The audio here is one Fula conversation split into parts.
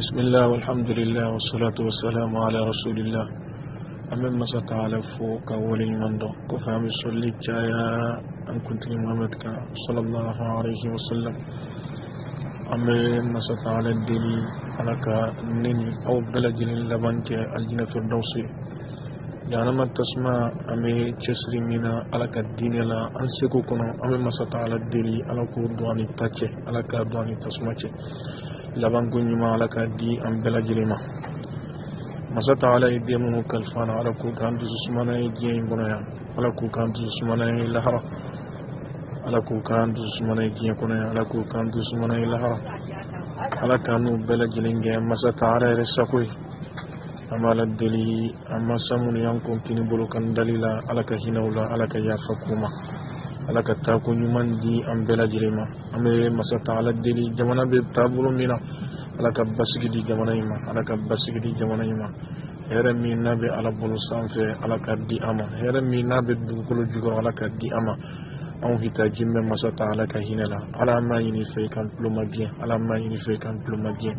بسم الله والحمد لله والصلاة والسلام على رسول الله أمام مسا تعالى فوق أول من دو كفام السولي جايا أن كنت محمد صلى الله عليه وسلم أمام مسا تعالى الدلي على نني أو بلد لبنك الجنة الدوسي يعني ما تسمع أمي تسري منا على الدين لا أنسكو كنا أمام مسا تعالى الدلي على كودواني تاتي على كودواني تسمعي laban gunyuma ala ka di an bɛɛ lajɛlen ma masa ta ala ye den minnu kalifana ala k'u k'an dusu sumana ye diɲɛ in kɔnɔ yan ala k'u k'an dusu sumana ye lahara ala k'u k'an dusu sumana ye diɲɛ kɔnɔ yan ala k'u k'an dusu sumana ye lahara ala k'an n'u bɛɛ lajɛlen kɛ masa ta ala yɛrɛ sago ye an b'a la deli an masa minnu y'an kɔn kini bolo kan dalila ala ka hinɛw la ala ka yafa k'u ma ala ka taako ɲuman di an bɛɛ lajɛlen ma an bɛ masa ta ala deli jamana bɛ taabolo min na ala ka basigi di jamana in ma ala ka basigi di jamana in ma hɛrɛ min n'a bɛ ala bolo sanfɛ ala ka di an ma hɛrɛ min n'a bɛ dugukolo jukɔrɔ ala ka di an ma anw hitaji bɛ masa ta ala ka hinɛ la ala m'a ɲini fɛ i ka tulo ma gɛn ala m'a ɲini fɛ i ka tulo ma gɛn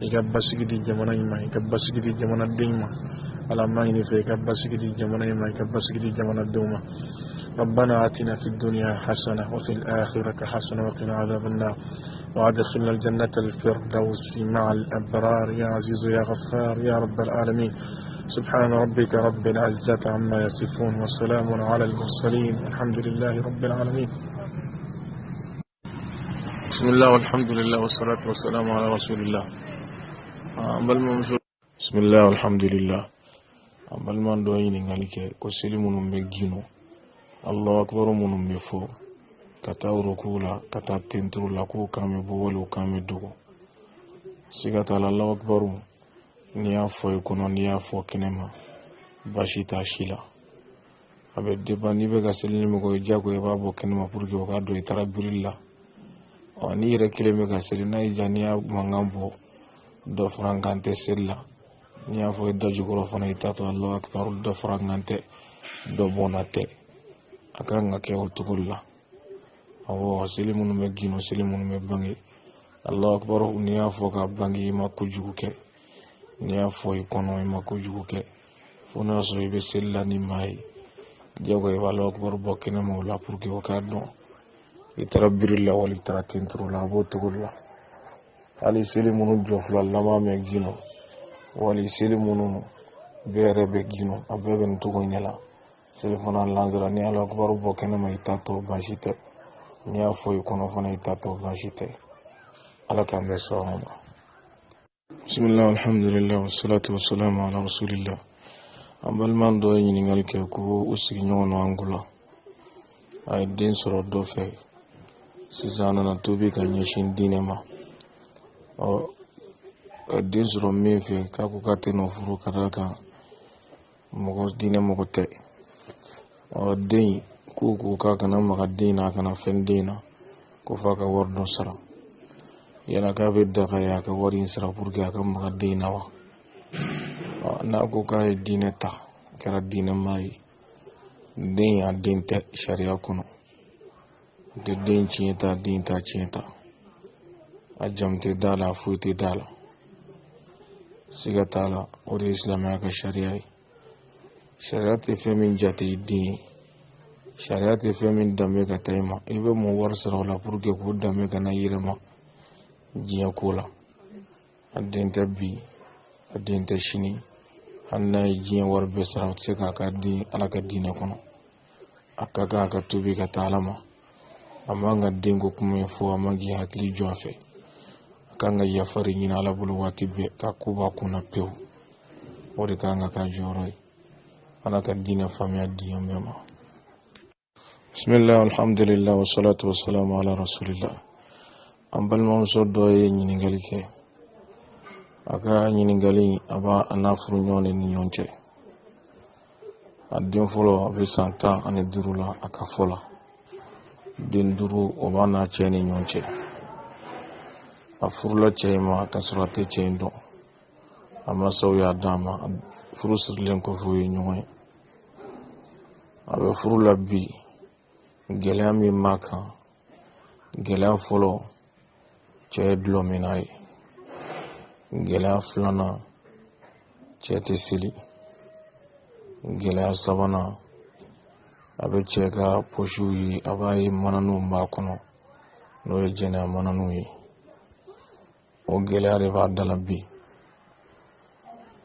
i ka basigi di jamana in ma i ka basigi di jamanaden ma ala m'a ɲini fɛ i ka basigi di jamana in ma i ka basigi di jamanadenw ma ربنا آتنا في الدنيا حسنة وفي الآخرة حسنة وقنا عذاب النار وأدخلنا الجنة الفردوس مع الأبرار يا عزيز يا غفار يا رب العالمين سبحان ربك رب العزة عما يصفون وسلام على المرسلين الحمد لله رب العالمين بسم الله والحمد لله والصلاة والسلام على رسول الله بسم الله والحمد لله بل من دوين عليك كسلم مجينو الله أكبر من مفو كتاورو كولا كتاتنترو لكو كامي بولو كامي دوغو سيغتا الله أكبر نيافو يكونو نيافو كنما باشي تاشيلا أبي ديبا نيبغا سليني مغو يجاكو يبابو كنما پوركي وكادو يترابير الله واني ركيلي مغا سلينا يجانيا مغامبو دو فرانكانتي سلا نيافو يدجو كورو فانا يتاتو الله أكبر دو فرانكانتي دو بوناتي akanga ke otukulla awo silimun me gino silimun me bangi allah akbar niya foka bangi ma kujugu ke niya foy kono ma kujugu ke fona so ibe sella ni mai jogo e allah akbar bokina mawla pour que wakadno itarabbirilla wal itaratintu la botukulla ali silimun jofla lama me gino wali silimun bere be gino abeben tugo nyala selefona lanzara ni ala akbar bokene ma itato bashite ni afo ikono fona itato bashite ala kambe sawama bismillah alhamdulillah wassalatu wassalamu ala rasulillah ambal man do yini ngal ke ko usigi nyono angula ay den soro do fe sizana na tobi ka nyeshin dinema o den soro me fe ka ko kateno furu karaka mogos dinema ko te o den ko ka kana maka dina kana fen dina ko fa ka wardo sara yana ka be da ka ya ka wari sara pour que ka maka dina wa na ko ka dina ta kara dina mai den ya den te sharia kuno de den cinta din ta cinta ajamte dala futi dala sigatala o islam ya ka sharia shariat femin jati din shariat femin dambe ka tayma ibe mo war sara la pour que ko dambe kana yirema jiya kola adin tabbi adin tashini hanna jiya war be sara tse ka di ala ka dina kono akaka ka tubi ka talama amanga dingo kuma fo amagi hakli jofe kanga ya fari ni ala bulu watibe ka kuba kuna pew ori kanga ka joroi ana ka dina famia diyambema bismillah alhamdulillah wassalatu wassalamu ala rasulillah ambal mom soddo e nyingali ke aka nyingali aba anafru nyone ni nyonche adin folo be santa ane durula aka fola din duru obana cheni nyonche afurla chema kasrate chendo amma sawya dama furusir len ko fuyi ñoy abe furula bi gelami maka gelam folo cey dlo minay gɛlɛya filanan cɛ tɛ seli. gɛlɛya sabanan a bɛ cɛ ka pɔsiw ye a b'a ye mananinw b'a kɔnɔ n'o ye jɛnɛya mananinw ye. o gɛlɛya de b'a dala bi.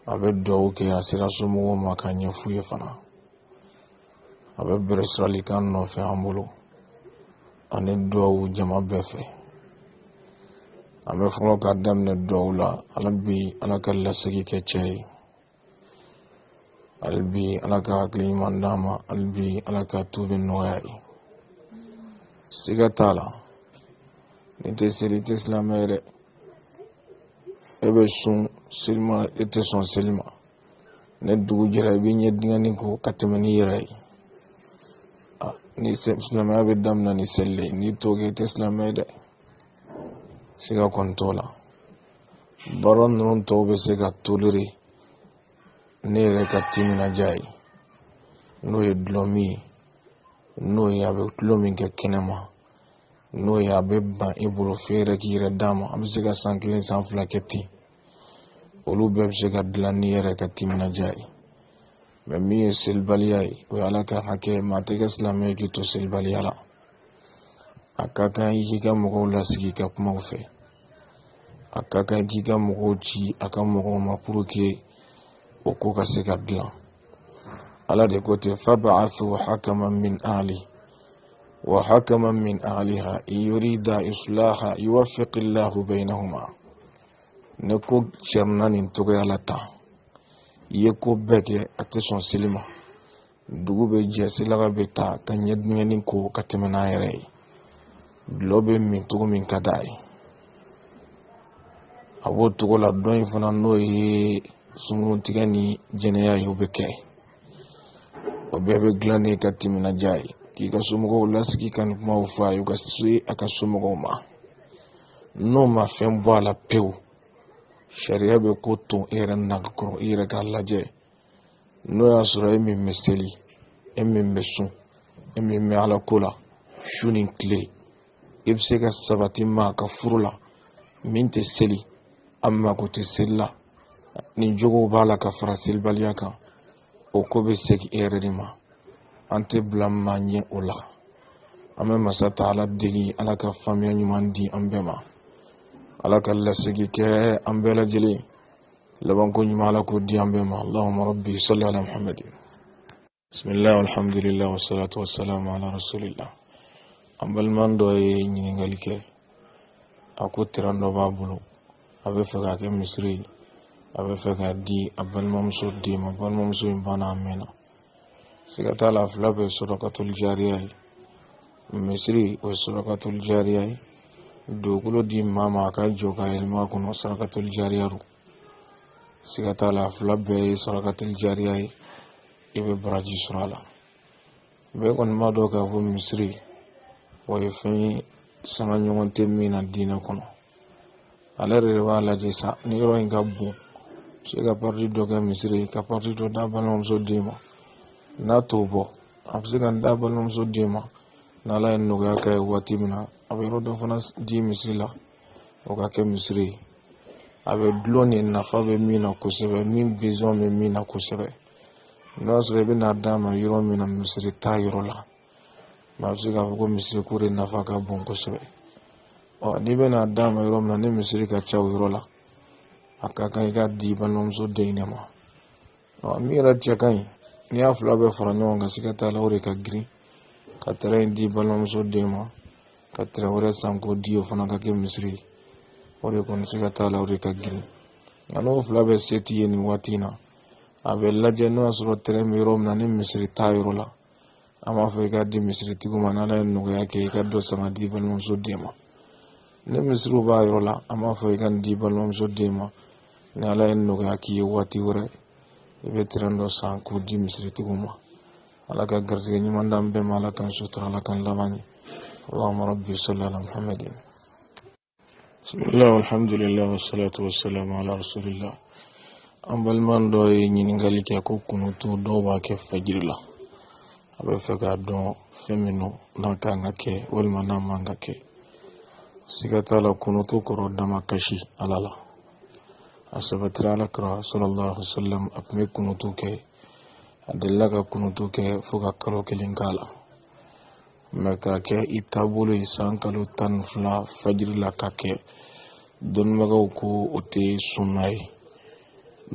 a bɛ dugawu kɛ a sera somɔgɔw ma ka ɲɛ f'u ye fana. a bɛ bɛrɛsiralikan nɔfɛ an bolo ani dugawu jama bɛɛ fɛ. an bɛ fɔlɔ ka daminɛ dugawu la. ala bi ala ka lasegi kɛ cɛ ye. ala bi ala ka hakili ɲuman d'a ma. ala bi ala ka tubi nɔgɔya ye. siga t'a la ni tɛ seli i tɛ silamɛ ye dɛ. e bɛ sun seli ma e tɛ sɔn seli ma. ne dugu jɛra i bɛ ɲɛ dingɛni ko ka tɛmɛ n'i yɛrɛ ye. ni silamɛya bɛ daminɛ ni seli le. n'i t'o kɛ i tɛ silamɛ ye dɛ. siga kɔni t'o la. baara ninnu tɔw bɛ se ka tolere ne yɛrɛ ka timinadiya ye. n'o ye dulɔmi ye. n'o ye a bɛ tulo min kɛ kɛnɛma. n'o ye a bɛ ban i bolo f'e yɛrɛ k'i yɛrɛ d'a ma. an bɛ se ka san 1 san 2 kɛ ten. olu bɛɛ bɛ se ka dilan ni yɛrɛ ka timinadiya ye. mɛ min ye selibaliya ye o ye ala ka hakɛ. maa tɛ kɛ silamɛ ye k'i to selibaliya la. a ka kan i k'i ka mɔgɔw lasigi ka kuma u fɛ. a ka kan i k'i ka mɔgɔw ci a ka mɔgɔw ma pour que o ko ka se ka dilan. ala de ko ten fab'athu hakaman min ahli wa hakaman min ahliha in yurida islaha yuwaffiq Allahu baynahuma. ne ko cɛrina nin togoya la tan. i ye ko bɛɛ kɛ a tɛ sɔn seli ma. dugu bɛ jɛ selaga bɛ ta ka ɲɛ dingɛni ko ka tɛmɛ n'a yɛrɛ ye. dulɔ bɛ min cogo min ka d'a ye. a b'o togo la dɔ in fana n'o ye sunkuruntigɛ ni jɛnɛya ye o bɛ kɛ. o bɛɛ bɛ dilan ni ka timinadiya ye. k'i ka somɔgɔw lasigi ka nin kumaw fɔ a ye. u ka se a ka somɔgɔw ma. n'o ma fɛn bɔ a la pewu. sariya bɛ ko ton e yɛrɛ nagakɔrɔ i yɛrɛ k'a lajɛ. n'o y'a sɔrɔ e min bɛ seli e min bɛ sun e min bɛ ala ko la su ni tile i bɛ se ka sabati maa ka furu la min tɛ seli an mako tɛ seli la. nin jogow b'a la ka fara selibaliya kan. o ko bɛ segin e yɛrɛ de ma. an tɛ bila maa ɲɛ o la. an bɛ masa ta ala deli ala ka faamuya ɲuman di an bɛɛ ma. ala ka lasegi kɛ an bɛɛ lajɛlen. labanko ɲuman ala k'o di an bɛɛ ma. allahumma rabbi salli ala muhammadin. bismillah alhamdulillah wa salatu wa salamu ala rasulillah. an baliman dɔ ye ɲininkali kɛ. a ko tiran dɔ b'a bolo. a bɛ fɛ k'a kɛ misiri ye. a bɛ fɛ k'a di a balimamuso den ma. balimamuso in banna a mɛnna. siga t'a la a fila bɛ sɔrɔkatul jariya ye. misiri o ye sɔrɔkatul jariya ye. dugukolo di maa ma a ka jɔ ka yɛlɛma a kɔnɔ sɔrɔkatul jariya do. siga t'a la a fila bɛɛ ye sɔrɔkatul jariya ye. i bɛ baraji sɔrɔ a la. bɛɛ kɔni b'a dɔn k'a fɔ misiri o ye fɛn ye sanga ɲɔgɔn tɛ min na diinɛ kɔnɔ. ale yɛrɛ de b'a lajɛ sa ni yɔrɔ in ka bon se ka parti dɔ kɛ misiri ye ka parti dɔ d'a balimamuso den ma. n'a t'o bɔ a bɛ se ka d'a balimamuso den ma. n'ala ye nɔgɔya kɛ waati min na a bɛ yɔrɔ dɔ fana di misiri la o ka kɛ misiri ye. a bɛ dulon ni nafa bɛ min na kosɛbɛ min besoin bɛ min na kosɛbɛ. n'o y'a sɔrɔ i bɛna d'a ma yɔrɔ min na misiri t'a yɔrɔ la. mɛ a bɛ se k'a fɔ ko misiri ko de nafa ka bon kosɛbɛ. n'i bɛna d'a ma yɔrɔ min na ni misiri ka ca o yɔrɔ la a ka kan i ka di balimamuso den de ma. min yɛrɛ cɛ ka ɲi n'i y'a fila bɛɛ fara ɲɔgɔn kan siga t'a la o de ka girin. ka tɛrɛ in di balimamuso den ma ka tɛrɛ wɛrɛ san k'o di o fana ka kɛ misiri ye. o de kɔni siga t'a la o de ka girin. nka n'o fila bɛɛ se t'i ye nin waati in na a bɛ lajɛ n'o y'a sɔrɔ tɛrɛ min yɔrɔ min na ni misiri t'a yɔrɔ la an b'a fɔ i ka di misiritigiw ma n'ala ye nɔgɔya kɛ i ka dɔ san ka di balimamuso den ma. ni misiriw b'a yɔrɔ la an b'a fɔ i ka di balimamuso den ma ni ala ye nɔgɔya k'i ye waati wɛrɛ i bɛ tɛrɛ dɔ san k'o di misiritigiw ma. ala ka garisɛgɛ ɲuman d'an bɛɛ ma. ala k'an sutura ala k'an laban ɲɛ. allahumma rabbi salli ala muhammadin. bismillah alhamdulillah wa salatu wa salamu ala rasulillah. an baliman dɔ ye ɲininkali kɛ ko kunutu dɔw b'a kɛ fajiri la. a bɛ fɛ k'a dɔn fɛn min don n'a kan ka kɛ walima n'a man ka kɛ. siga t'a la kunutu kɔrɔ dama kasi ala la. asabatira alakira sallallahu alaihi wasallam akme kunutu ke adilla ka kunutu ke fuka kalo kelen kala maka ke itabulu isan kalo tan fla fajr la ka ke don magaw ko ote sunnay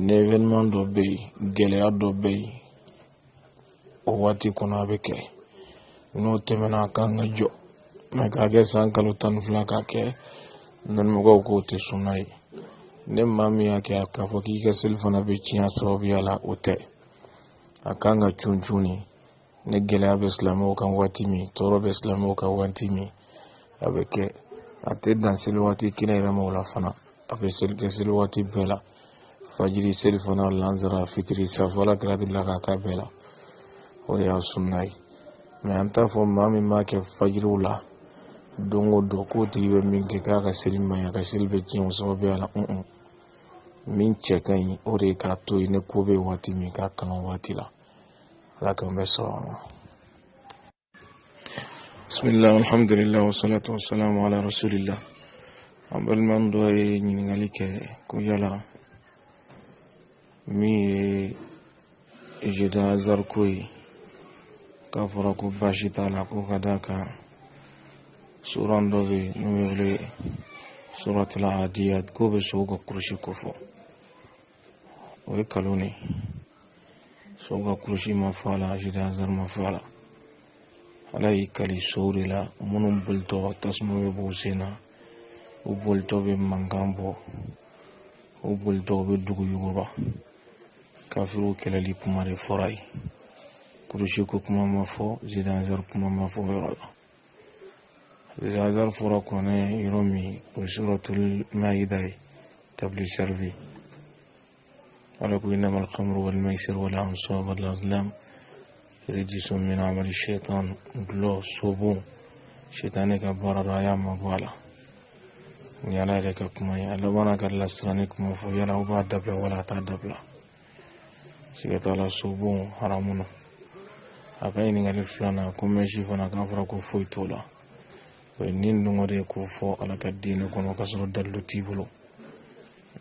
l'événement do be gele do be o wati kono be ke no temena kan jo maka ke san kalo tan fla ka ke don magaw ko ote sunnay ne mami yake akafoki ka silfana be ciya sababu yala ote akanga chunchuni ne gele abe islamo kan watimi toro be islamo kan watimi abeke ate dan silwati kina ira mawla fana abe silwati bela fajiri silfana lanzara fitri safala gradilla ka bela o ya sunnai me anta fo mami make fajirula dongo do ko tiwe minke ka silma ya ka silbe ciya sababu yala min cekan ore ka to ne ko be wati mi ka kan wati la ala kan be so bismillah alhamdulillah wassalatu wassalamu ala rasulillah ambal man do e ni ngali ke ko yala mi je da zar koy ka fara ko bashi tala ko kadaka suran do be no wele suratul adiyat ko be so go kurshi ko fo o kaloni soga kurshi mafala jida zar mafala alai kali sourila munum bulto tasmu be sena o bulto be mangambo o bulto be dugu yuba kafiru kelali kumare forai kurshi ko kuma mafo jida zar kuma mafo yoro jida zar fora kone yomi suratul maida tabli servi ولكن إنما الخمر والميسر والأنصاب والأزلام رجس من عمل الشيطان دلو صوبو شيطانك بارا رايا مبالا يالا لك كما يالا وانا قال لسرانك مفو يالا وبا دبلا ولا تدبلا سيكت على صوبو حرامنا أكاين نغالي فلانا كمشي فانا كافرا كفوي تولا وإنين نغالي كفو على كدين كونو كسر دلو تيبلو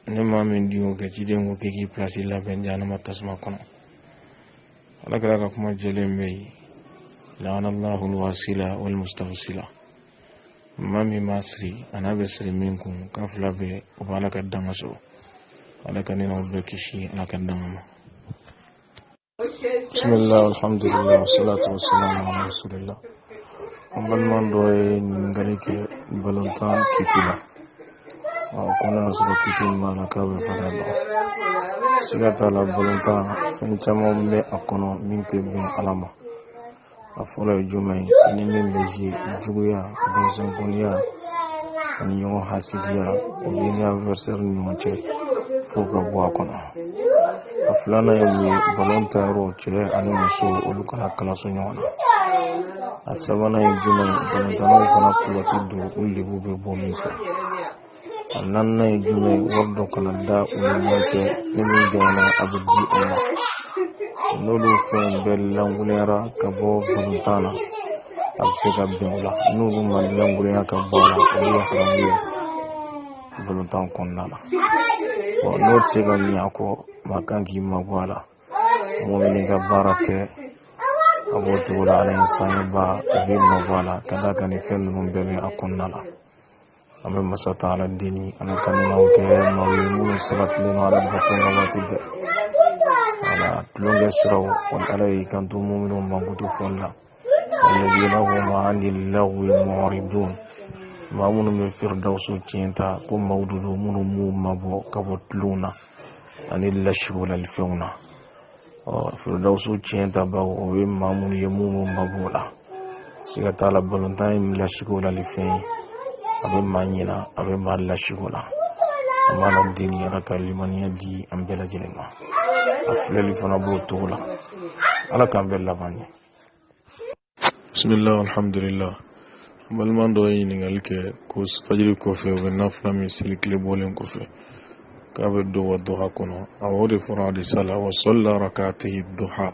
nema min diwo ke cidengo ke ki place la ben jana matasma kono ala kala kuma jelembe la'ana Allahu al-wasila wal mustawsila mami masri ana be sri minkum kafla be wala kadama so ala kanina be kishi ala kadama bismillah alhamdulillah wassalatu wassalamu ala rasulillah ambal man do ngari ke balontan kitila kono so kitin mana ka be farado sigata la volonta fen chamo be akono minte be alama afolo jumai ni leji juguya be sankonia ni yo hasidiya ni anniversaire ni moche foka bo akono aflana yi volonta ro chire ani so oluka kala so nyona asabana yi jumai volonta no kana kula tidu ulli bube bo misa nanna jume wardo kana da ulumake nimi jona abudi Allah nolu fen bellangulera kabo buntana absega bela nulu malangulera kabala ya haramu buluntan konnala o no sega nyako makangi magwala mu'mini ga barake abotu wala alayhi ba bi magwala kada kani fen mun bele akonnala أمام مسات على الدين أنا كان موجه مويمون السبت لنا على بحثنا واتب على تلونج السرو والألي كان تمومن مبوت فلا الذين هم عن اللغو معرضون ما من من فردوس تينتا قم مودود من مو مبو كبتلونا أن اللشو للفونا فردوس تينتا باو ويم ما من يموم مبولا سيكتالا بلونتايم لشكو للفين abe manyina abe malla shigula amana dini ya kalimaniya di ambela jelema afleli fana bo tola ala kambella bani bismillah alhamdulillah bal man do yin ngalke ko fajiri ko fe be nafla mi silikle bolen ko fe ka be do wadduha kono awode furadi sala wa salla rak'atihi duha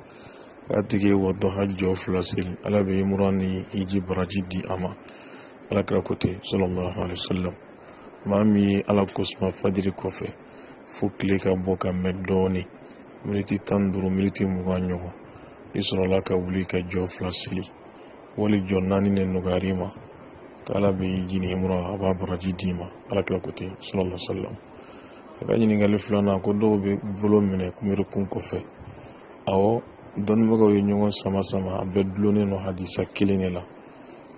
atigi wadduha joflasil ala be murani ijibrajidi ama ala kira kote sallallahu alaihi wasallam mami ala kusma fajiri kofe fo tile ka bɔ ka mɛn dɔɔni miniti 15 miniti 20 ɲɔgɔn i sɔrɔla ka wuli ka jɔ 2 seli wali jɔ 4 ne nɔgɔyar'i ma k'ala bɛ jini mura a b'a baraji d'i ma alakira ko ten sallallahu alaihi wasallam a ka ɲininkali filanan ko dɔw bɛ bolo minɛ kunbɛrɛkun kɔfɛ awɔ dɔnnibagaw ye ɲɔgɔn sama a bɛɛ dulonnen don hadisa kelen de la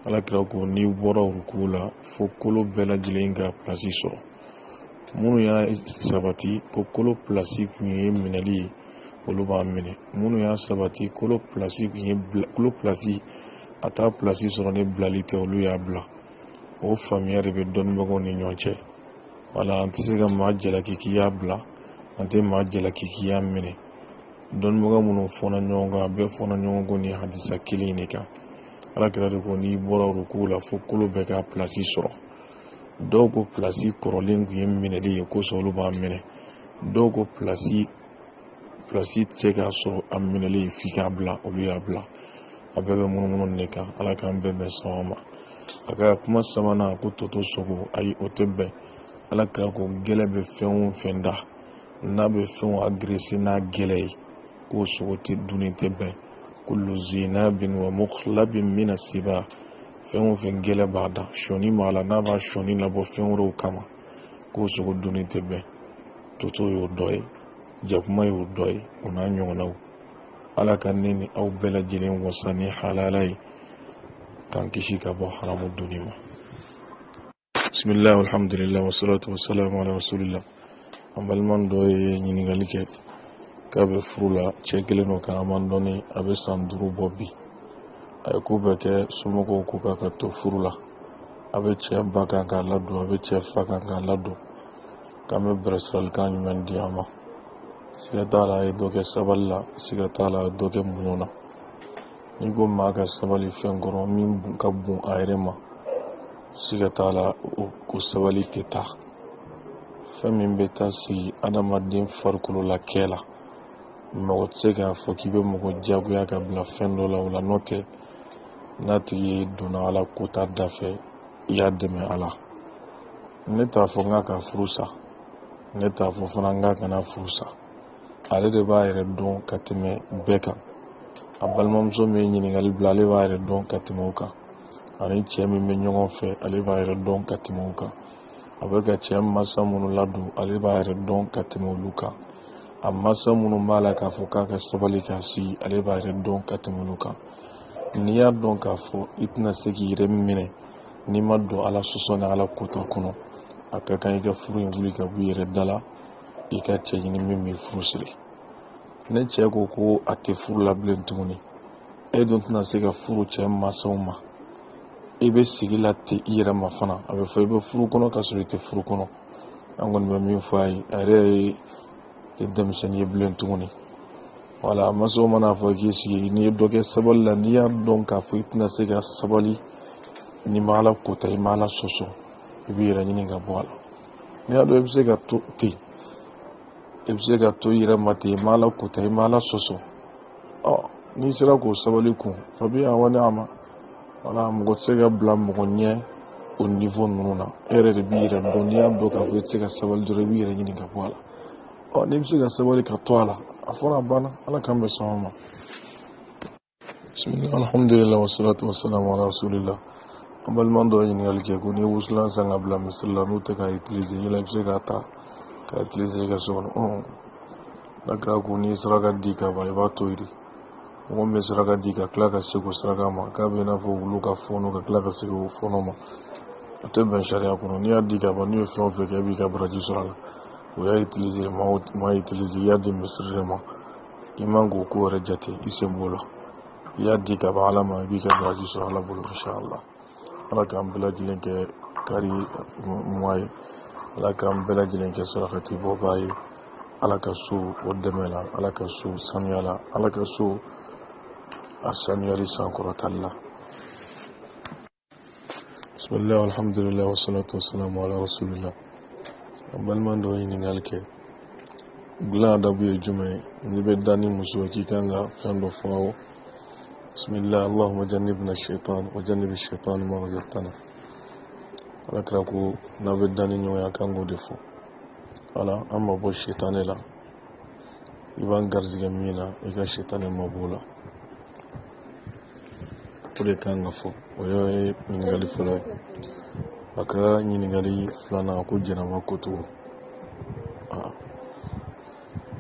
alakira ko n'i bɔra ruku la fo kolo bɛɛ lajɛlen ka plasi sɔrɔ minnu y'a sabati ko kolo plasi kun ye minɛli ye olu b'a minɛ minnu y'a sabati kolo plasi kun ye kolo plasi a t'a plasi sɔrɔ ni bilali tɛ olu y'a bila o faamuya de bɛ dɔnnibagaw ni ɲɔgɔn cɛ wala an tɛ se ka maa jalaki k'i y'a bila an tɛ maa jalaki k'i y'a minɛ dɔnnibaga minnu fɔnna ɲɔgɔn kan a bɛɛ fɔnna ɲɔgɔn kɔ ni hadisa kelen de kan alakira de ko n'i bɔra ruku la fo kolo bɛɛ ka plasi sɔrɔ dɔw ko plasi kɔrɔlen kun ye minɛli ye kosɔn olu b'a minɛ dɔw ko plasi tɛ se k'a sɔrɔ a minɛli ye f'i k'a bila olu y'a bila a bɛɛ bɛ munumunu de kan ala k'an bɛɛ bɛn sama ma a ka kuma sabanan ko toto sogo ayi o tɛ bɛn alakira ko gɛlɛ bɛ fɛn o fɛn da n'a bɛ fɛn agressé n'a gɛlɛ ye k'o sogo tɛ dunni tɛ bɛn kullu zinabin wa mukhlabin min as-siba fɛn o fɛn gɛlɛ b'a da sɔni b'a la n'a b'a sɔni labɔ fɛn wɛrɛw kama k'o sogo dunni tɛ bɛn toto y'o dɔ ye jakuma y'o dɔ ye o n'a ɲɔgɔnnaw ala ka ne ni aw bɛɛ lajɛlen wasa ni halala ye k'an kisi ka bɔ haramu dunni ma bismillah alhamdulillah wassalatu wassalamu ala rasulillah an baliman dɔ ye ɲininkali kɛ k'a bɛ furu la cɛ kelen don karaman dɔɔni a bɛ san 5 bɔ bi a ye ko bɛɛ kɛ somɔgɔw ko k'a ka to furu la a bɛ cɛ ba kan k'a ladon a bɛ cɛ fa kan k'a ladon k'an bɛ bilasiralikan jumɛn di a ma siga t'a la a ye dɔ kɛ sabali la siga t'a la a ye dɔ kɛ muɲu na n'i ko maa ka sabali fɛn kɔrɔ min ka bon a yɛrɛ ma siga t'a la o sabali tɛ taa fɛn min bɛ taa sigi adamaden farikolo la kɛ la mɔgɔ tɛ se k'a fɔ k'i bɛ mɔgɔ diyagoya ka bila fɛn dɔ la o la n'o tɛ n'a tigi donna ala kota da fɛ i y'a dɛmɛ ala ne t'a fɔ n k'a ka furu sa ne t'a fɔ fana n k'a kana furu sa ale de b'a yɛrɛ dɔn ka tɛmɛ bɛɛ kan a balimamuso min ye ɲininkali bila ale b'a yɛrɛ dɔn ka tɛmɛ o kan ani cɛ min bɛ ɲɔgɔn fɛ ale b'a yɛrɛ dɔn ka tɛmɛ o kan a bɛ ka cɛ masa minnu ladon ale b'a yɛrɛ dɔn ka tɛmɛ olu kan a masa minnu b'a la k'a fɔ k'a ka sabali k'a sigi ale b'a yɛrɛ dɔn ka tɛmɛ olu kan n'i y'a dɔn k'a fɔ i tɛna se k'i yɛrɛ minɛ n'i ma don ala sɔsɔ ni ala kota kɔnɔ a ka kan i ka furu in wuli ka bɔ i yɛrɛ da la i ka cɛ ɲini min bɛ furu siri ne cɛ ko a tɛ furu la bilen tuguni e dun tɛna se ka furu cɛ masaw ma i bɛ sigi la ten i yɛrɛ ma fana a bɛ fɔ i bɛ furu kɔnɔ ka sɔrɔ i tɛ furu kɔnɔ an kɔni bɛ min fɔ a ye a yɛrɛ ye denmisɛnnin ye bilen tuguni wala masaw mana fɔ k'i sigi n'i ye dɔ kɛ sabali la n'i y'a dɔn k'a fɔ i tɛna se ka sabali n'i ma ala kota i ma ala sɔsɔ i b'i yɛrɛ ɲini ka bɔ a la n'i y'a dɔn i bɛ se ka to ten i bɛ se ka to i yɛrɛ ma ten i ma ala kota i ma ala sɔsɔ n'i sera k'o sabali kun fa bi a wale a ma wala mɔgɔ tɛ se ka bila mɔgɔ ɲɛ o niveau ninnu na e yɛrɛ de b'i yɛrɛ dɔn n'i y'a dɔn k'a fɔ i tɛ se ka sabali dɔrɔn i b'i yɛrɛ ɲini ka bɔ a la n'i bɛ se ka sabali ka to a la a fɔra a banna ala k'an bɛ sɔn ma bismillah alhamdulillah wassalatu wassalamu ala rasulillah an baliman dɔ ye ɲininkali kɛ ko n'i ye wusulan san ka bila misiri la n'u tɛ k'a utiliser yala i bɛ se k'a ta k'a utiliser i ka so kɔnɔ n'a kɛra ko n'i ye saraka di ka ban i b'a to yen de mɔgɔ min bɛ saraka di ka tila ka segin o saraka ma k'a bɛ i n'a fɔ wulu ka fɔɔnɔ ka tila ka segin o fɔɔnɔ ma o tɛ bɛn sariya kɔnɔ n'i y'a di ka ban n'u ye fɛn o fɛn kɛ i b'i ka baraji sɔrɔ a la o y'a utiliser ma utiliser i y'a di misiri de ma i man k'o ko yɛrɛ jate i sen b'o la i y'a di ka ban ala ma i b'i ka baraji sɔrɔ ala bolo inshallah ala k'an bɛɛ lajɛlen kɛ kari ɲuman ye ala k'an bɛɛ lajɛlen kɛ sarakati bɔbaa ye ala ka so o dɛmɛ la ala ka so sanuya la ala ka so a sanuyali sankɔrɔtali la bismillah alhamdulillah wassalatu wassalamu ala rasulillah an baliman dɔ ɲininkali kɛ dilan adabu ye jumɛn ye n'i bɛ da ni muso k'i kan ka fɛn dɔ fɔ awɔ bismillah allahumma jannibna shaitan wa jannibi shaitan ma razaqtana ala kira ko n'a bɛ da ni ɲɔgɔn ye a kan k'o de fɔ ala amma bo shaytan la iban garzige mina iga shaytan mabula pure kan ngafo oyo mingali fula aka nyinigali fulana ko janama kutu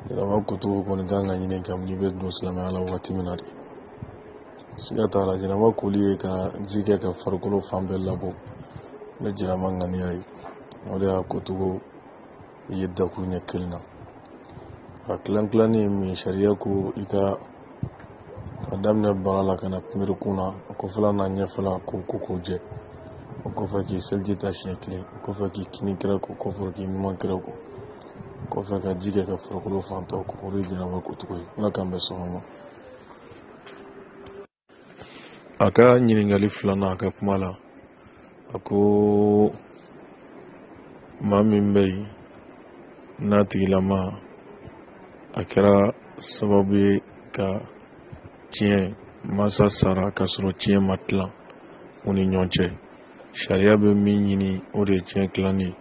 janama kutu ko nganga nyine kam ni be do salama ala wati minari siga tala janama kuli ka jige ka farkulo fambe labo na janama ngani ay wala kutu yedda ku nyakilna aklan klani mi sharia ko ika adamna barala kana mirkuna ko fulana nya fula ko je ko faki selji tashi kile ko faki kini kira ko faki man kira ko faka jige ka farkulo fanta ko original ma ko to na kambe somo aka nyiningali fulana aka kumala ako mami mbei natigilama akira sababu ka tiɲɛ masa sara ka sɔrɔ tiɲɛ ma tilan u ni ɲɔgɔn cɛ sariya bɛ min ɲini o de ye tiɲɛ tilanni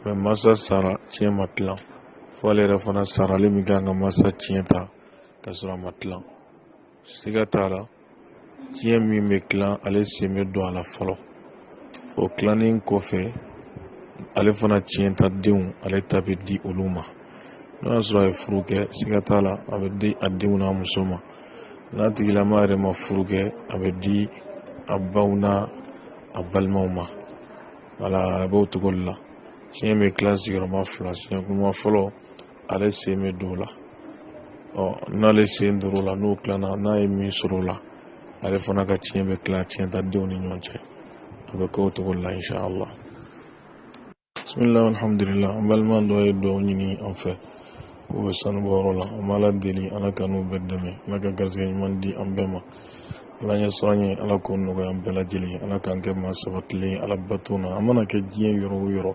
mɛ masa sara tiɲɛ ma tilan fo ale yɛrɛ fana sarali min kan ka masa tiɲɛ ta ka sɔrɔ a ma tilan siga t'a la tiɲɛ min bɛ tilan ale sen bɛ don a la fɔlɔ o tilanni kɔfɛ ale fana tiɲɛ ta denw ale ta bɛ di olu ma n'o y'a sɔrɔ a ye furu kɛ siga t'a la a bɛ di a denw n'a muso ma n'a tigilama yɛrɛ ma furu kɛ a bɛ di a baw n'a a balimaw ma wala a b'o cogo de la tiɲɛ bɛ tila sigiyɔrɔma fila siɲɛ kuma fɔlɔ ale sen bɛ don o la n'ale sen dor'o la n'o tilanna n'a ye min sɔrɔ o la ale fana ka tiɲɛ bɛ tila tiɲɛ ta denw ni ɲɔgɔn cɛ a bɛ kɛ o cogo de la inshallah bismillah alhamdulillah an balima dɔ ye dugawu ɲini an fɛ k'u bɛ sanubɔyɔrɔ la an b'ala deli ala ka n'u bɛɛ dɛmɛ ala ka garisɛgɛ ɲuman di an bɛɛ ma ala ɲɛ siran ye ala k'o nɔgɔya an bɛɛ lajɛlen ala k'an kɛ maa sabatilen ala bato na an mana kɛ diɲɛ yɔrɔ o yɔrɔ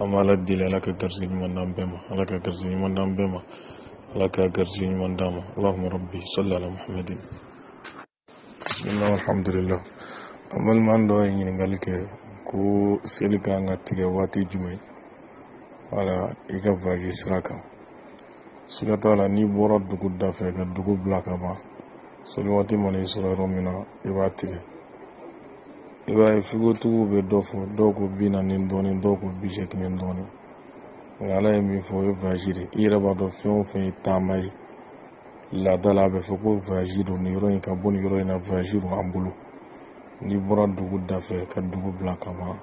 an b'ala deli ala ka garisɛgɛ ɲuman d'an bɛɛ ma ala ka garisɛgɛ ɲuman d'an bɛɛ ma ala ka garisɛgɛ ɲuman d'an ma allahumma rabbi salli ala muhammadin bismillah alhamdulillah an balima dɔ ye ɲininkali kɛ ko seli kan ka tigɛ waati jumɛn wala i ka voyage sira kan siga t'a la n'i bɔra dugu da fɛ ka dugu bila ka ban seli waati mana i sɔrɔ yɔrɔ min na i b'a tigɛ i b'a ye figotigiw bɛ dɔ fɔ dɔw ko 40 dɔɔnin dɔw ko 80 dɔɔnin nka ala ye min fɔ o ye voyage de i yɛrɛ b'a dɔn fɛn o fɛn ye taama ye laada la a bɛ fɔ ko voyage don nin yɔrɔ in ka bɔ nin yɔrɔ in na voyage don an bolo n'i bɔra dugu da fɛ ka dugu bila ka ban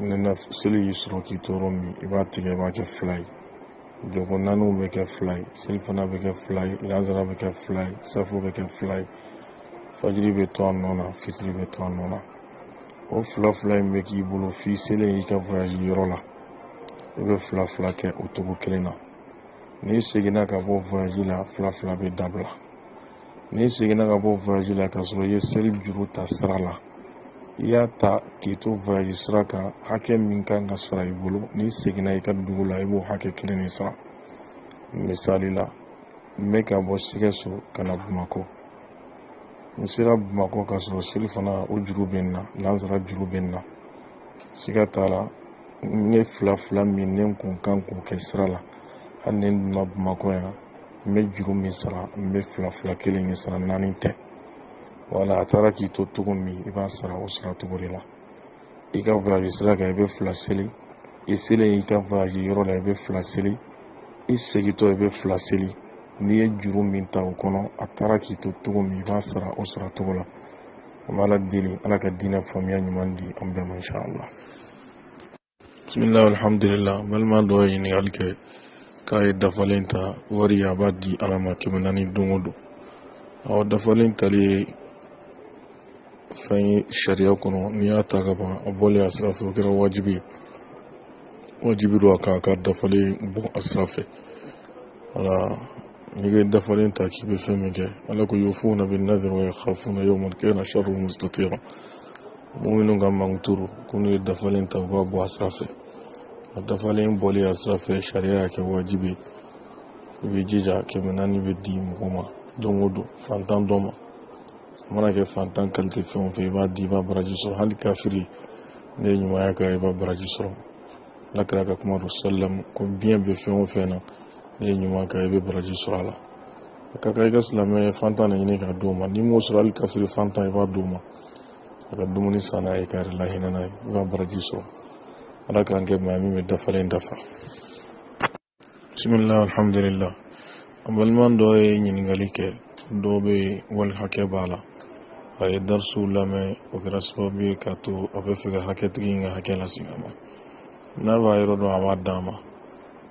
ni seli y'i sɔrɔ k'i to yɔrɔ min i b'a tigɛ i b'a kɛ fila ye jogo naaniw bɛ kɛ fila ye seli fana bɛ kɛ fila ye lazara bɛ kɛ fila ye safo bɛ kɛ fila ye fajiri bɛ to a nɔ na fitiri bɛ to a nɔ na o fila in bɛ k'i bolo f'i selen i ka voyage yɔrɔ la i bɛ fila kɛ o togo kelen na n'i seginna ka bɔ voyage la fila bɛ dabila n'i seginna ka bɔ voyage la ka sɔrɔ i ye seli juru ta sira la i y'a ta k'i to voyage sira kan hakɛ min kan ka sara i bolo n'i seginna i ka dugu la i b'o hakɛ kelen de sara misali la n bɛ ka bɔ Sikaso ka na Bamakɔ n sera Bamakɔ ka sɔrɔ seli fana o juru bɛ n na lansara juru bɛ n na siga t'a la n ye fila min ne kun kan k'o kɛ sira la hali ni n donna Bamakɔ yan n bɛ juru min sara n bɛ fila kelen de sara naani tɛ wala a taara k'i to cogo min i b'a sara o sara cogo de la i ka voyage sira kan i bɛ fila seli i selen i ka voyage yɔrɔ la i bɛ fila seli i segintɔ i bɛ fila seli n'i ye juru min ta o kɔnɔ a taara k'i to cogo min i b'a sara o sara cogo la an b'ala deli ala ka diinɛ faamuya ɲuman di an bɛɛ ma inshallah bismillah alhamdulillah balima dɔ ye ɲininkali kɛ k'a ye dafalen ta wari a b'a di ala ma 400 don o don awɔ dafalen tali ye fɛn ye sariya kɔnɔ n'i y'a ta ka ban a bɔlen a sira fɛ o kɛra wajibi don a kan a ka dafalen bɔ a sira fɛ wala n'i ye dafalen ta k'i bɛ fɛn min kɛ ala ko yufuna bin nadhri wa yakhafuna yawman kana sharruhu mustatira mu'minun ka manguturu ko n'u ye dafalen ta u b'a bɔ a sira fɛ a dafalen bɔlen a sira fɛ sariya y'a kɛ wajibi i bɛ jija 400 bɛ di mɔgɔ ma don o don fantan dɔ ma mana kɛ fantan qualité fɛn o fɛn i b'a di i b'a baraji sɔrɔ hali kafiri ne ye ɲumanya kɛ i b'a baraji sɔrɔ alakira ka kuma do sallam ko bien be fɛn o fɛn na ne ɲuman ka i bɛ baraji sɔrɔ a la a ka kan i ka silamɛ fantan na ɲini ka d'o ma ni m'o sɔrɔ hali kafiri fantan i b'a d'o ma a ka dumuni san n'a ye k'a yɛrɛ lahinɛ n'a ye i b'a baraji sɔrɔ ala k'an kɛ maa min bɛ dafalen dafa bisimilah alhamdulillah an baliman dɔ ye ɲininkali kɛ dɔw bɛ wali hakɛ b'a la a ye darisiw lamɛn o kɛra sababu ye k'a to a bɛ fɛ ka hakɛtigi in ka hakɛ lase a ma n'a b'a yɔrɔ dɔn a b'a d'a ma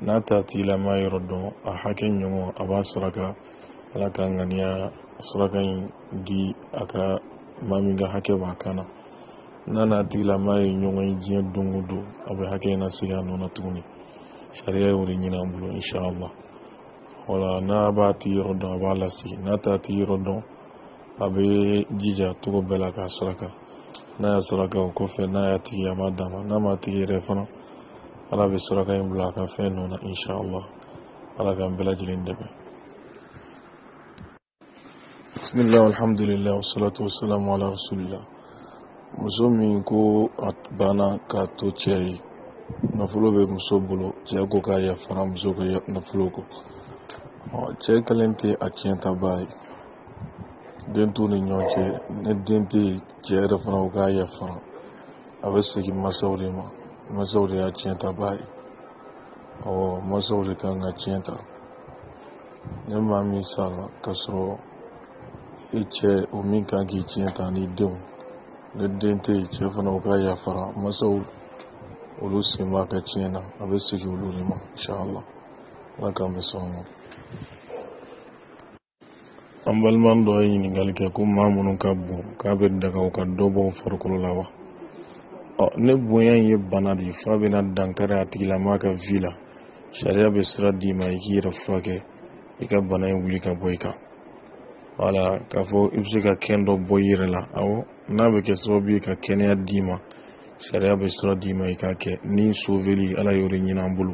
n'a t'a tigi la m'a yɔrɔ dɔn a hakɛ ɲɔgɔn a b'a saraka ala ka ŋaniya saraka in di a ka maa min ka hakɛ b'a kan na n'a tigi la m'a ye ɲɔgɔn ye diɲɛ don o don a bɛ hakɛ in lase a nɔ na tuguni sariya y'o de ɲini an bolo inshallah wala n'a b'a tigi yɔrɔ dɔn a b'a lase n'a t'a tigi yɔrɔ dɔn a bɛ jija cogo bɛɛ la k'a saraka n'a y'a saraka o kɔfɛ n'a y'a tigi a b'a d'a ma n'a m'a tigi yɛrɛ fana ala bɛ saraka in bila a ka fɛn nɔ na inshallah ala k'an bɛɛ lajɛlen dɛmɛ bismillah alhamdulillah wassalatu wassalamu ala rasulillah muso min ko a banna k'a to cɛ ye nafolo bɛ muso bolo cɛ ko k'a yafara muso ka nafolo ko cɛ kɛlen tɛ a tiɲɛtaba ye den t'u ni ɲɔgɔn cɛ ne den tɛ yen cɛ yɛrɛ fana ko k'a yafara a bɛ segin masaw de ma masaw de y'a tiɲɛtaba ye masaw de kan ka tiɲɛ ta ne maa min sara k'a sɔrɔ i cɛ o min kan k'i tiɲɛ ta ni denw ne den tɛ yen cɛ fana ko k'a yafara masaw olu sen b'a ka tiɲɛ na a bɛ segin olu de ma inshallah ala k'an bɛ sɔn ma an baliman dɔ ye ɲininkali kɛ ko maa minnu ka bon k'a bɛ daga u ka dɔ bɔ farikolo la wa ne bonya in ye bana de fa bɛna dankari a tigilama ka vi la sariya bɛ sira d'i ma i k'i yɛrɛ furakɛ i ka bana in wuli ka bɔ i kan wala k'a fɔ i bɛ se ka kɛn dɔ bɔ i yɛrɛ la awɔ n'a bɛ kɛ sababu ye ka kɛnɛya d'i ma sariya bɛ sira d'i ma i k'a kɛ ni soveli ala y'o de ɲini an bolo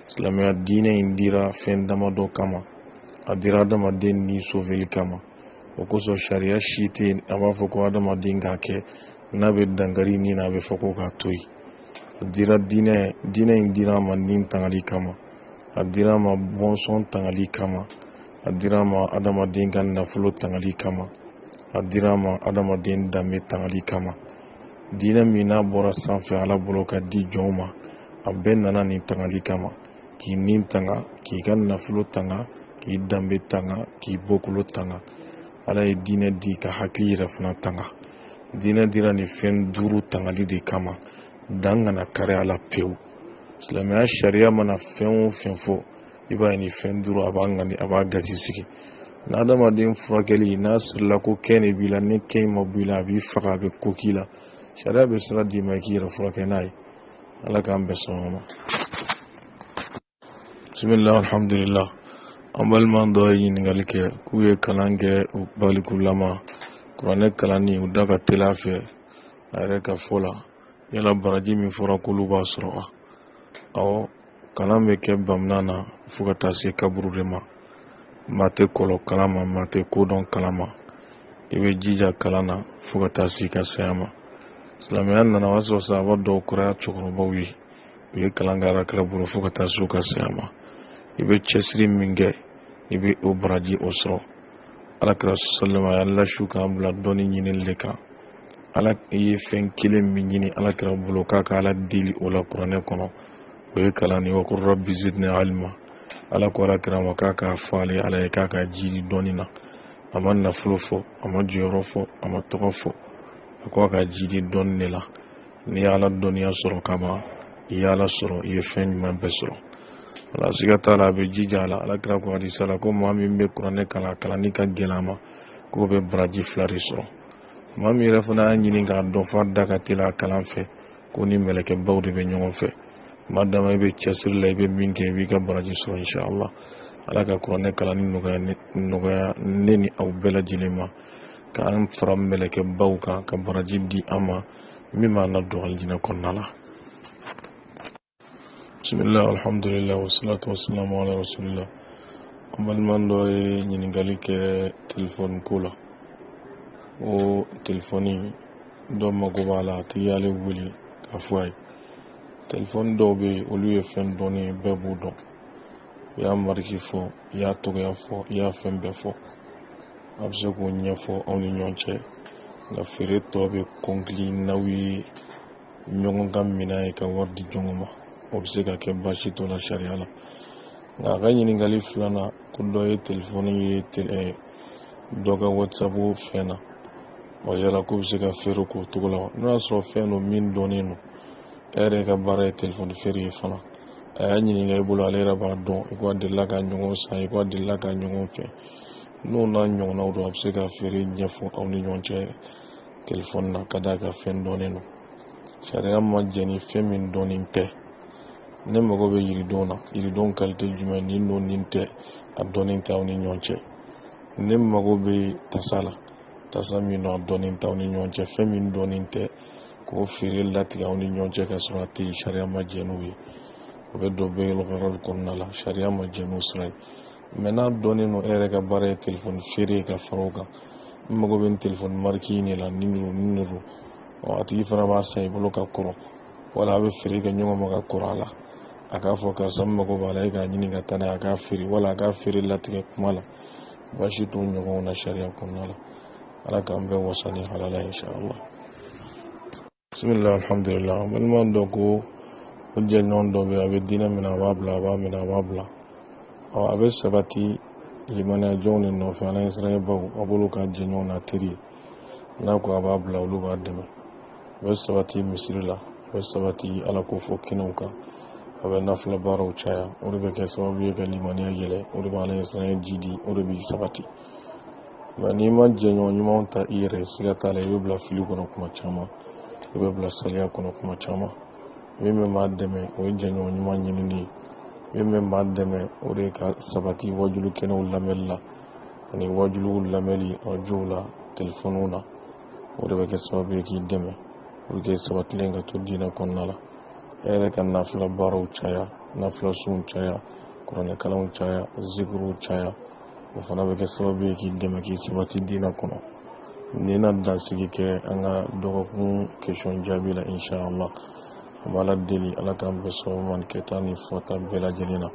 silamɛya diinɛ in dira fɛn damadɔ kama a dira adamaden ni soveli kama o kosɔn sariya si tɛ a b'a fɔ ko adamaden k'a kɛ n'a bɛ dankari ni na a bɛ fɔ ko k'a to yen a dira diinɛ in dira a ma ni tangali kama a dira a ma bɔnsɔn tangali kama a dira a ma adamaden ka nafolo tangali kama a dira a ma adamaden danbe tangali kama diinɛ min n'a bɔra sanfɛ ala bolo ka di jɔnw ma a bɛɛ nana nin tangali kama k'i nin tanga k'i ka nafolo tanga k'i danbe tanga k'i bɔkolo tanga ala ye diinɛ di ka hakili yɛrɛ fana tanga diinɛ dira nin fɛn 5 tangali de kama dan kana kari ala pewu silamɛya sariya mana fɛn o fɛn fɔ i b'a ye nin fɛn 5 a b'a ŋani a b'a gasi sigi n'adamaden furakɛli n'a sirila ko kɛn de b'i la ni kɛn ma b'i la a b'i faga a bɛ ko k'i la sariya bɛ sira d'i ma i k'i yɛrɛ furakɛ n'a ye ala k'an bɛɛ sɔn ma bismillah alhamdulillah an baliman dɔ ye ɲininkali kɛ k'u ye kalan kɛ u balikulama kuranɛ kalanni u da ka teli a fɛ a yɛrɛ ka fɔ la yala baraji min fɔra k'olu b'a sɔrɔ wa awɔ kalan bɛ kɛ bamanan na fo ka taa se kaburu de ma maa tɛ kɔlɔ kalan ma maa tɛ kodɔn kalan ma i bɛ jija kalan na fo ka taa se i ka saya ma silamɛya nana o y'a sɔrɔ sahaba dɔw kɛra cɛkɔrɔbaw ye u ye kalan kɛ alakira bolo fo ka taa se u ka saya ma i bɛ cɛsiri min kɛ i bɛ o baraji o sɔrɔ alakira sallallahu alaihi wa sallam k'an bila dɔnni ɲinili de kan ala ye fɛn kelen min ɲini alakira bolo k'a ka ala deli o la kuranɛ kɔnɔ o ye kalan ni wa qul rabbi zidni ilma ala ko alakira ma k'a ka fɔ ale ala ye k'a ka jidi dɔnni na a ma nafolo fɔ a ma jɔyɔrɔ fɔ a ma tɔgɔ fɔ a ko a ka jidi dɔnni de la n'i ye ala dɔnniya sɔrɔ kaban i ye ala sɔrɔ i ye fɛn ɲuman bɛɛ sɔrɔ ala siga t'a la a bɛ jija a la alakira ko hadisa la ko maa min bɛ kuranɛ kalan kalanni ka gɛlɛn a ma k'o bɛ baraji 2 de sɔrɔ maa min yɛrɛ fana y'a ɲini k'a dɔn f'a da ka teli a kalan fɛ ko ni mɛlɛkɛbaw de bɛ ɲɔgɔn fɛ maa dama i bɛ cɛsiri la i bɛ min kɛ i b'i ka baraji sɔrɔ inshallah ala ka kuranɛ kalanni nɔgɔya ne ni aw bɛɛ lajɛlen ma k'an fara mɛlɛkɛbaw kan ka baraji di an ma min b'an ladon alijinɛ kɔnɔna la bismillah alhamdulillah wassalatu wassalamu ala rasulillah an baliman dɔ ye ɲininkali kɛ telefɔni ko la o telefɔni dɔ mago b'a la a tigi y'ale wele k'a fɔ a ye téléphone dɔw bɛ yen olu ye fɛn dɔnni bɛɛ b'u dɔn i y'a mariki fɔ i y'a tɔgɔya fɔ i y'a fɛn bɛɛ fɔ a bɛ se k'o ɲɛfɔ aw ni ɲɔgɔn cɛ nka feere tɔ bɛ kɔnkili n'aw ye ɲɔgɔn ka minɛ ye ka wari di ɲɔgɔn ma o bɛ se ka kɛ baasi t'o la sariya la nka a ka ɲininkali filanan ko dɔ ye téléphone ye dɔ ka WhatsApp fɛn na wa yala ko bɛ se ka feere k'o cogo la wa n'o y'a sɔrɔ fɛn don min dɔnnen don e yɛrɛ ka baara ye téléphone feere ye fana a y'a ɲininka i bolo ale yɛrɛ b'a dɔn i k'a delila ka ɲɔgɔn san i k'a delila ka ɲɔgɔn fɛ n'o n'a ɲɔgɔnnaw don a bɛ se ka feere ɲɛfɔ aw ni ɲɔgɔn cɛ téléphone na ka d'a ka fɛn dɔnnen don sariya ma jɛ ni fɛn min dɔnnen tɛ ne mago bɛ yiridon na yiridon qualité jumɛn nin don nin tɛ a dɔnnen tɛ aw ni ɲɔgɔn cɛ ne mago bɛ tasa la tasa min don a dɔnnen tɛ aw ni ɲɔgɔn cɛ fɛn min dɔnnen tɛ k'o feere latigɛ aw ni ɲɔgɔn cɛ ka sɔrɔ a tɛ yen sariya ma jɛ n'o ye o bɛ dɔ bɛ yɔrɔ kɔnɔna la sariya ma jɛ n'o sira ye mɛ n'a dɔnnen don e yɛrɛ ka baara ye téléphone feere ka fara o kan n mago bɛ nin téléphone marque in de la nin de don a tigi fana b'a san i bolo ka kɔrɔ wala a bɛ feere kɛ ɲɔgɔn ma ka kɔrɔ a la a k'a fɔ karisa n mago b'a la e k'a ɲini ka taa n'a ye a k'a feere wala a k'a feere latigɛ kuma la baasi t'o ɲɔgɔnw na sariya kɔnɔna la ala k'an bɛɛ wasa ni halala inshallah bismillah alhamdulillah balima dɔ ko o jɛɲɔgɔn dɔ bɛ a bɛ diinɛ minɛ a b'a bila a b'a minɛ a b'a bila a bɛ sabati limaniya jɔnw de nɔfɛ ala ɲɛsiranɲɛbaw a b'olu ka jɛɲɔgɔnw n'a teri ye n'a ko a b'a bila olu b'a dɛmɛ a bɛ sabati misiri la a bɛ sabati ala ko fɔ kɛnɛw kan a bɛ nafila baaraw caya o de bɛ kɛ sababu ye ka limaniya yɛlɛ o de bɛ ala ɲɛsiranɲɛ jidi o de b'i sabati nka n'i ma jɛɲɔgɔn ɲumanw ta i yɛrɛ siga t'a la i bɛ bila fili kɔnɔ kuma caman i bɛ bila saliya kɔnɔ kuma caman min bɛ maa dɛmɛ o ye jɛɲɔgɔn ɲuman ɲinini ye min bɛ maa dɛmɛ o de ye ka sabati wajulu kɛnɛw lamɛnni la ani wajuluw lamɛnni radiyow la téléphone na o de bɛ kɛ sababu ye k'i dɛmɛ pour que sabatilen ka to diinɛ kɔnɔna la e yɛrɛ ka nafila baaraw caya nafila sunw caya kuranɛ kalanw caya zikiruw caya o fana bɛ kɛ sababu ye k'i dɛmɛ k'i sabati diinɛ kɔnɔ ni na dansigi kɛ an ka dɔgɔkun question jaabi la inshallah an bɛ ala deli ala k'an bɛɛ sababu ma nin kɛta ni fɔta bɛɛ lajɛlen na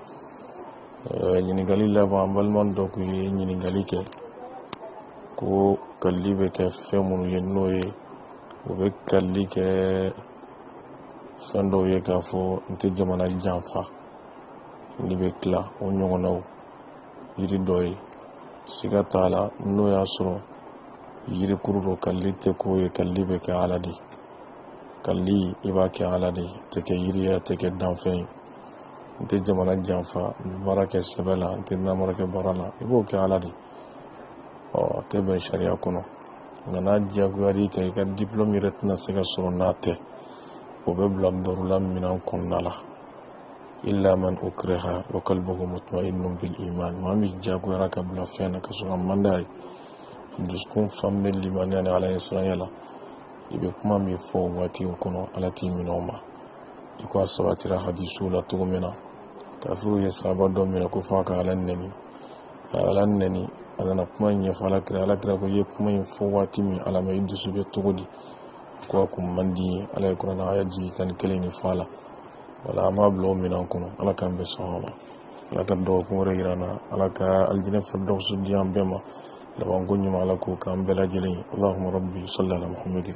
ɲininkali laban an balima dɔ tun ye ɲininkali kɛ ko kalili bɛ kɛ fɛn minnu ye n'o ye u bɛ kalili kɛ fɛn dɔw ye k'a fɔ n tɛ jamana janfa ni bɛ tila o ɲɔgɔnnaw yiri dɔ ye siga t'a la n'o y'a sɔrɔ yirikuru dɔ kalili tɛ k'o ye kalili bɛ kɛ ala de kalili i b'a kɛ ala de tɛ kɛ yiri ye tɛ kɛ danfɛn ye n tɛ jamana janfa baara kɛ sɛbɛ la n tɛ namara kɛ baara la i b'o kɛ ala de a tɛ bɛn sariya kɔnɔ nka n'a diyagoyar'i kan i ka diplôme yɛrɛ tɛna se ka sɔrɔ n'a tɛ o bɛ bila darula minɛn kɔnɔna la illa man ukriha wa qalbuhu mutma'innun bil iman maa min diyagoyara ka bila fɛn na ka sɔrɔ a man d'a ye dusukun fan bɛ limaniya ni ala ɲɛsiranya la i bɛ kuma min fɔ o waati o kɔnɔ ala t'i minɛ o ma i ko a sabatira hadisuw la cogo min na kafiru ye sahaba dɔ minɛ ko f'a ka ala nɛni a ala nɛni a nana kuma in ɲɛfɔ alakira ko i ye kuma in fɔ waati min ala ma i dusu bɛ cogo di ko a kun man di ye ala ye kuranɛ aya jigin ka nin kelen nin fɔ a la wala an b'a bila o minɛn kɔnɔ ala k'an bɛɛ sɔn a ma ala ka dɔgɔkun wɛrɛ yira an na ala ka alijinɛ firdawusi di an bɛɛ ma labanko ɲuman ala k'o k'an bɛɛ lajɛlen ye allahumma rabbi salli ala muhammadin